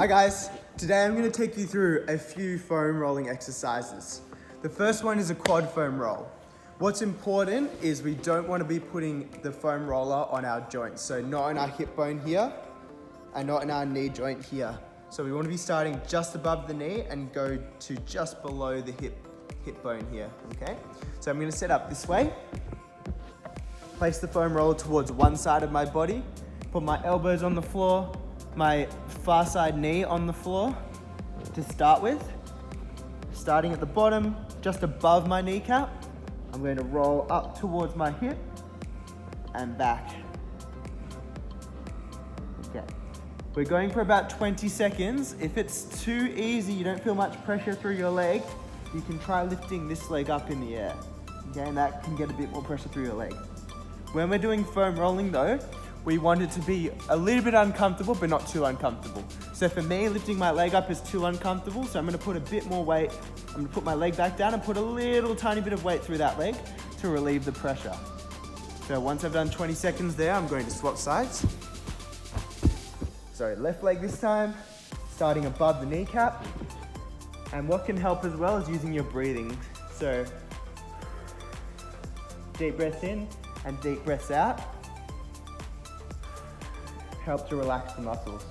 Hi guys, today I'm going to take you through a few foam rolling exercises. The first one is a quad foam roll. What's important is we don't want to be putting the foam roller on our joints, so not on our hip bone here and not in our knee joint here. So we want to be starting just above the knee and go to just below the hip bone here, okay? So I'm going to set up this way, place the foam roller towards one side of my body, put my elbows on the floor, my far side knee on the floor to start with. Starting at the bottom, just above my kneecap, I'm going to roll up towards my hip and back. Okay. We're going for about 20 seconds. If it's too easy, you don't feel much pressure through your leg, you can try lifting this leg up in the air. Okay, and that can get a bit more pressure through your leg. When we're doing foam rolling though, we want it to be a little bit uncomfortable, but not too uncomfortable. So for me, lifting my leg up is too uncomfortable, so I'm gonna put a bit more weight. I'm gonna put my leg back down and put a little tiny bit of weight through that leg to relieve the pressure. So once I've done 20 seconds there, I'm going to swap sides. So left leg this time, starting above the kneecap. And what can help as well is using your breathing. So deep breaths in and deep breaths out. Help to relax the muscles.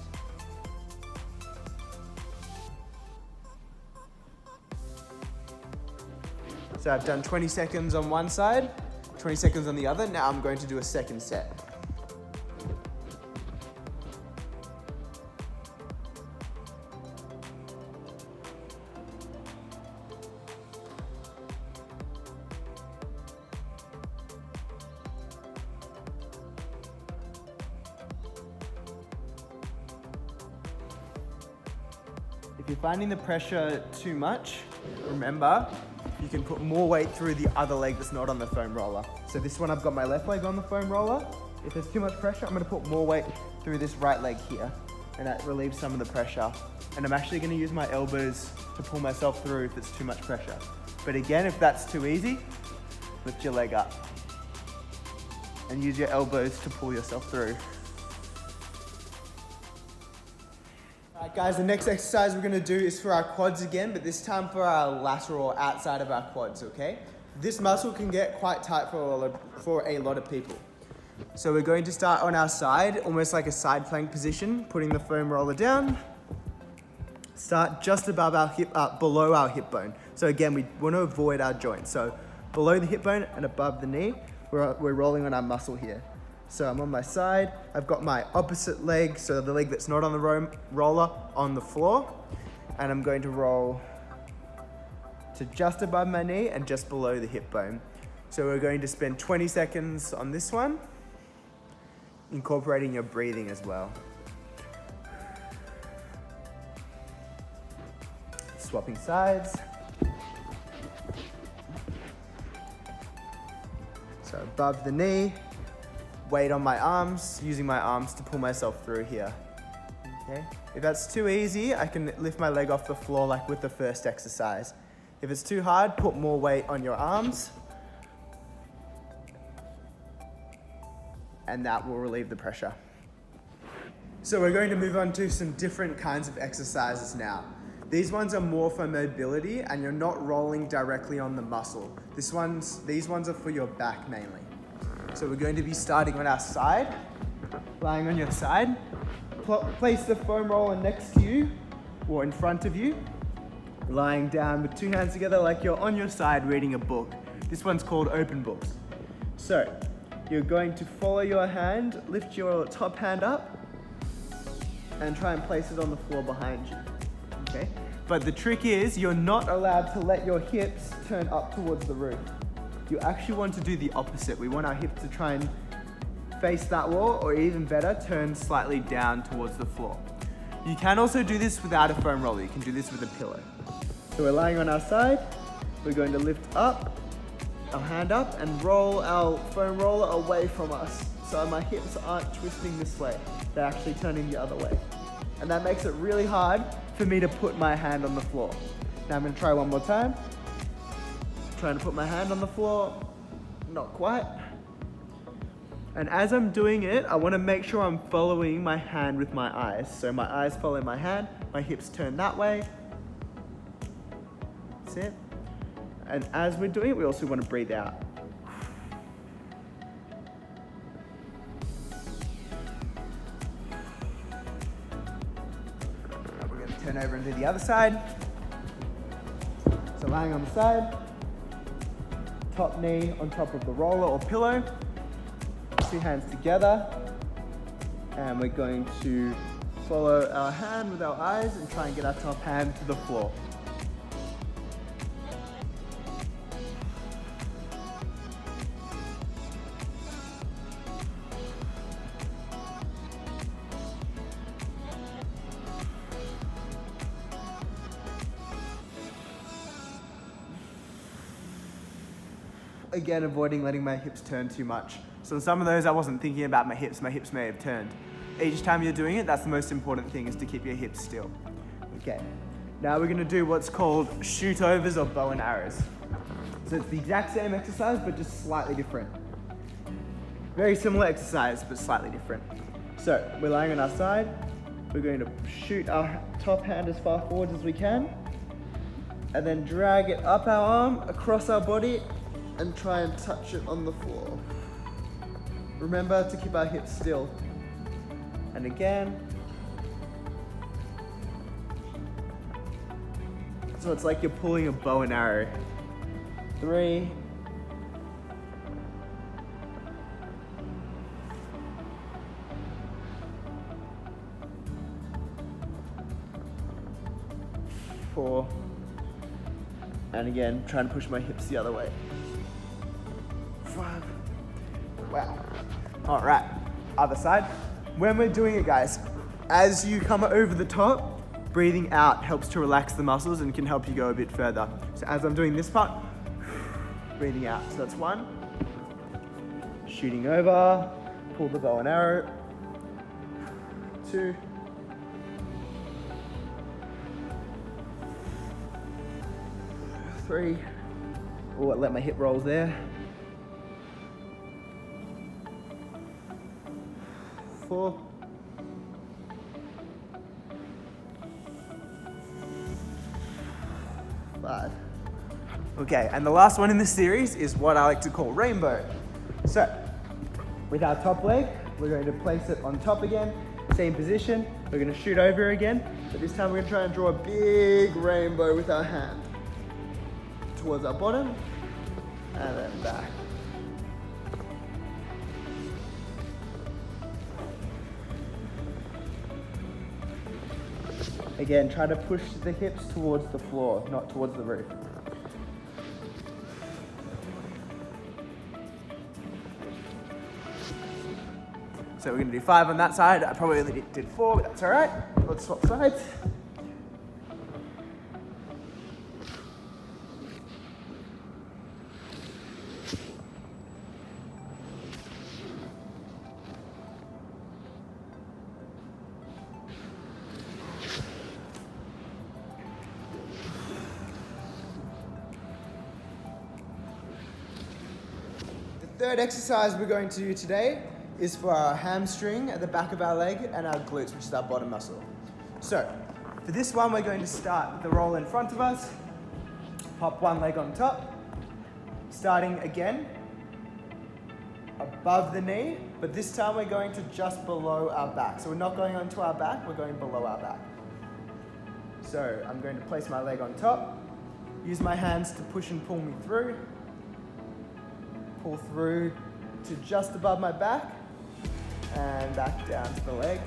So I've done 20 seconds on one side, 20 seconds on the other. Now I'm going to do a second set. If you're finding the pressure too much, remember, you can put more weight through the other leg that's not on the foam roller. So this one, I've got my left leg on the foam roller. If there's too much pressure, I'm gonna put more weight through this right leg here, and that relieves some of the pressure. And I'm actually gonna use my elbows to pull myself through if it's too much pressure. But again, if that's too easy, lift your leg up and use your elbows to pull yourself through. Alright guys, the next exercise we're going to do is for our quads again, but this time for our lateral or outside of our quads, okay? This muscle can get quite tight for a lot of people. So we're going to start on our side, almost like a side plank position, putting the foam roller down. Start just above our hip, below our hip bone. So again, we want to avoid our joints. So below the hip bone and above the knee, we're rolling on our muscle here. So I'm on my side, I've got my opposite leg, so the leg that's not on the roller, on the floor, and I'm going to roll to just above my knee and just below the hip bone. So we're going to spend 20 seconds on this one, incorporating your breathing as well. Swapping sides. So above the knee, weight on my arms, using my arms to pull myself through here. Okay. If that's too easy, I can lift my leg off the floor like with the first exercise. If it's too hard, put more weight on your arms, and that will relieve the pressure. So we're going to move on to some different kinds of exercises now. These ones are more for mobility and you're not rolling directly on the muscle. These ones are for your back mainly. So we're going to be starting on our side, lying on your side. Place the foam roller next to you or in front of you, lying down with two hands together like you're on your side reading a book. This one's called open books. So you're going to follow your hand, lift your top hand up and try and place it on the floor behind you, okay? But the trick is you're not allowed to let your hips turn up towards the roof. You actually want to do the opposite. We want our hips to try and face that wall, or even better, turn slightly down towards the floor. You can also do this without a foam roller. You can do this with a pillow. So we're lying on our side. We're going to lift up, our hand up, and roll our foam roller away from us. So my hips aren't twisting this way. They're actually turning the other way. And that makes it really hard for me to put my hand on the floor. Now I'm going to try one more time. Trying to put my hand on the floor, not quite. And as I'm doing it, I want to make sure I'm following my hand with my eyes. So my eyes follow my hand, my hips turn that way. That's it. And as we're doing it, we also want to breathe out. We're going to turn over and do the other side. So lying on the side, top knee on top of the roller or pillow, 2 hands together, and we're going to follow our hand with our eyes and try and get our top hand to the floor. Again, avoiding letting my hips turn too much. So in some of those, I wasn't thinking about my hips may have turned. Each time you're doing it, that's the most important thing, is to keep your hips still. Okay, now we're gonna do what's called shoot overs or bow and arrows. So it's the exact same exercise, but just slightly different. Very similar exercise, but slightly different. So we're lying on our side. We're going to shoot our top hand as far forward as we can, and then drag it up our arm, across our body, and try and touch it on the floor. Remember to keep our hips still. And again. So it's like you're pulling a bow and arrow. 3. 4. And again, trying to push my hips the other way. 5. Wow. All right, other side. When we're doing it, guys, as you come over the top, breathing out helps to relax the muscles and can help you go a bit further. So as I'm doing this part, breathing out. So that's 1. Shooting over, pull the bow and arrow. 2. 3. Oh, let my hip rolls there. 4. 5. Okay, and the last one in this series is what I like to call rainbow. So, with our top leg, we're going to place it on top again, same position. We're going to shoot over again, but this time we're going to try and draw a big rainbow with our hand towards our bottom, and then back. Again, try to push the hips towards the floor, not towards the roof. So we're gonna do 5 on that side. I probably only did 4, but that's all right. Let's swap sides. The third exercise we're going to do today is for our hamstring at the back of our leg and our glutes, which is our bottom muscle. So, for this one, we're going to start with the roll in front of us, pop one leg on top, starting again above the knee, but this time we're going to just below our back. So we're not going onto our back, we're going below our back. So I'm going to place my leg on top, use my hands to push and pull me through, pull through to just above my back, and back down to the leg.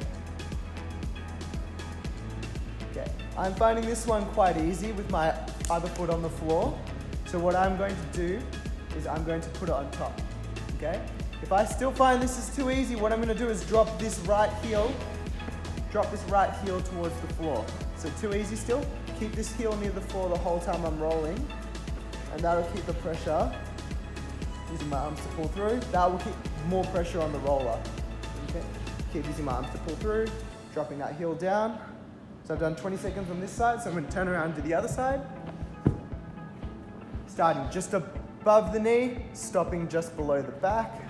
Okay, I'm finding this one quite easy with my other foot on the floor. So what I'm going to do is I'm going to put it on top, okay? If I still find this is too easy, what I'm gonna do is drop this right heel towards the floor. So too easy still? Keep this heel near the floor the whole time I'm rolling, and that'll keep the pressure. Using my arms to pull through. That will keep more pressure on the roller. Okay. Keep using my arms to pull through, dropping that heel down. So I've done 20 seconds on this side, so I'm going to turn around to the other side. Starting just above the knee, stopping just below the back.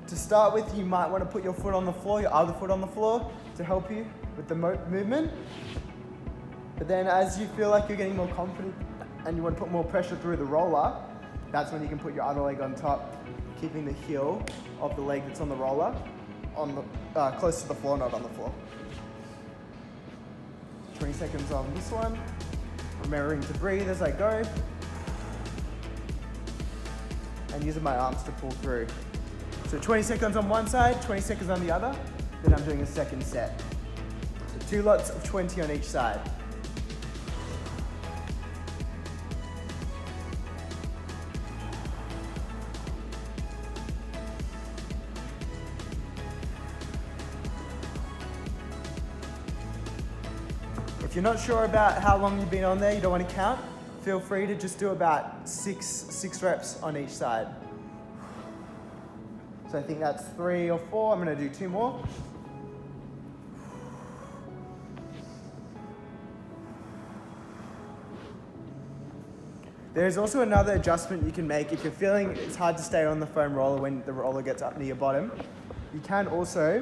To To start with, you might want to put your foot on the floor, your other foot on the floor to help you with the movement. But then as you feel like you're getting more confident and you want to put more pressure through the roller, that's when you can put your other leg on top, keeping the heel of the leg that's on the roller on the close to the floor, not on the floor. 20 seconds on this one. Remembering to breathe as I go. And using my arms to pull through. So 20 seconds on one side, 20 seconds on the other. Then I'm doing a second set. So 2 lots of 20 on each side. If you're not sure about how long you've been on there, you don't want to count, feel free to just do about six reps on each side. So I think that's 3 or 4. I'm going to do 2 more. There's also another adjustment you can make if you're feeling it's hard to stay on the foam roller when the roller gets up near your bottom. You can also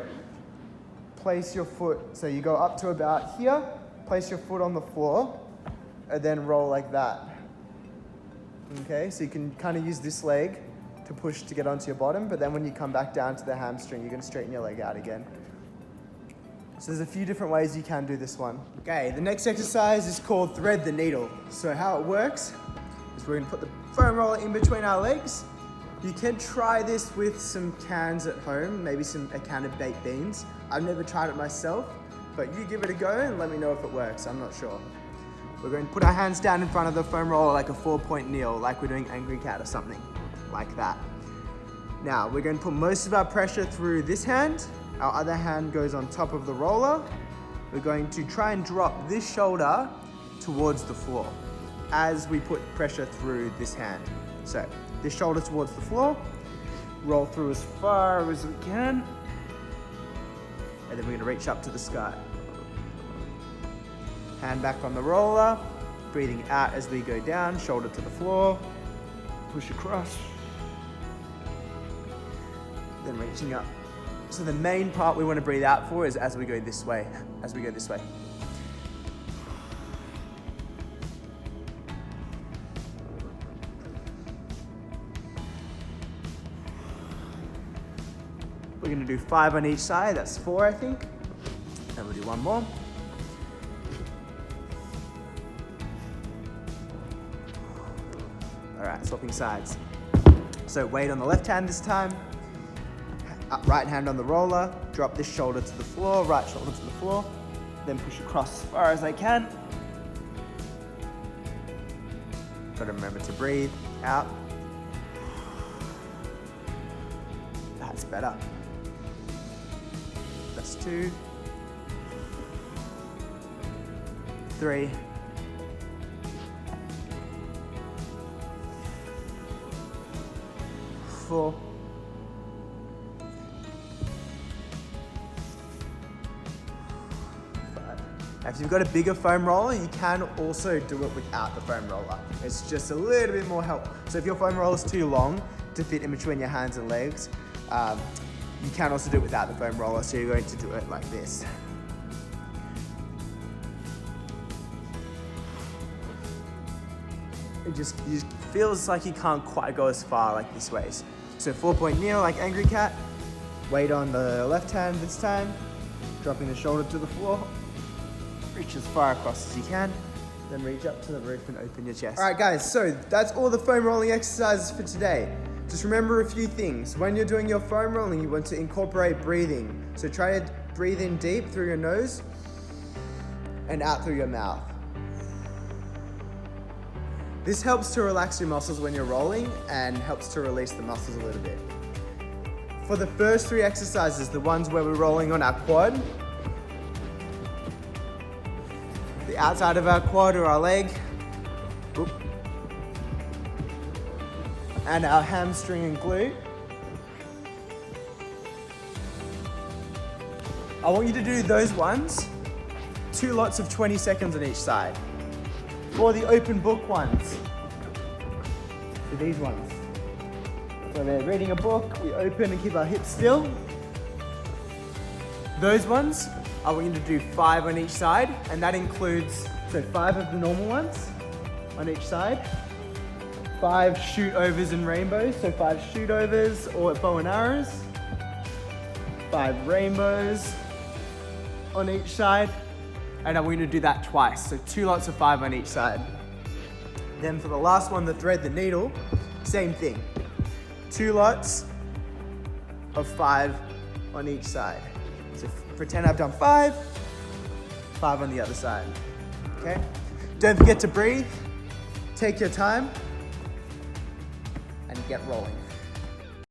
place your foot, so you go up to about here, place your foot on the floor, and then roll like that. Okay, so you can kind of use this leg to push to get onto your bottom, but then when you come back down to the hamstring, you're going to straighten your leg out again. So there's a few different ways you can do this one. Okay, the next exercise is called thread the needle. So how it works is we're going to put the foam roller in between our legs. You can try this with some cans at home, maybe a can of baked beans. I've never tried it myself, but you give it a go and let me know if it works. I'm not sure. We're going to put our hands down in front of the foam roller like a 4-point kneel, like we're doing angry cat or something, like that. Now, we're going to put most of our pressure through this hand. Our other hand goes on top of the roller. We're going to try and drop this shoulder towards the floor as we put pressure through this hand. So, this shoulder towards the floor, roll through as far as we can, and then we're going to reach up to the sky. Hand back on the roller, breathing out as we go down, shoulder to the floor, push across, then reaching up. So the main part we want to breathe out for is as we go this way, We're going to do 5 on each side, that's 4 I think. And we'll do 1 more. All right, swapping sides. So weight on the left hand this time. Right hand on the roller. Drop this shoulder to the floor, right shoulder to the floor. Then push across as far as I can. Got to remember to breathe out. That's better. That's 2, 3, 4, 5. If you've got a bigger foam roller, you can also do it without the foam roller. It's just a little bit more help. So if your foam roller is too long to fit in between your hands and legs, you can also do it without the foam roller, so you're going to do it like this. It just feels like you can't quite go as far like this way. So 4-point kneel like angry cat. Weight on the left hand this time. Dropping the shoulder to the floor. Reach as far across as you can. Then reach up to the roof and open your chest. All right guys, so that's all the foam rolling exercises for today. Just remember a few things. When you're doing your foam rolling, you want to incorporate breathing. So try to breathe in deep through your nose and out through your mouth. This helps to relax your muscles when you're rolling and helps to release the muscles a little bit. For the first 3 exercises, the ones where we're rolling on our quad, the outside of our quad or our leg, and our hamstring and glute. I want you to do those ones, 2 lots of 20 seconds on each side. For the open book ones, for these ones, When we're reading a book, we open and keep our hips still. Those ones, I want you to do 5 on each side, and that includes, so 5 of the normal ones on each side. 5 shoot overs and rainbows, so 5 shoot overs or bow and arrows. 5 rainbows on each side. And I want you to do that twice, so 2 lots of 5 on each side. Then for the last one, the thread the needle, same thing. 2 lots of 5 on each side. So pretend I've done 5, 5 on the other side, okay? Don't forget to breathe, take your time, and get rolling.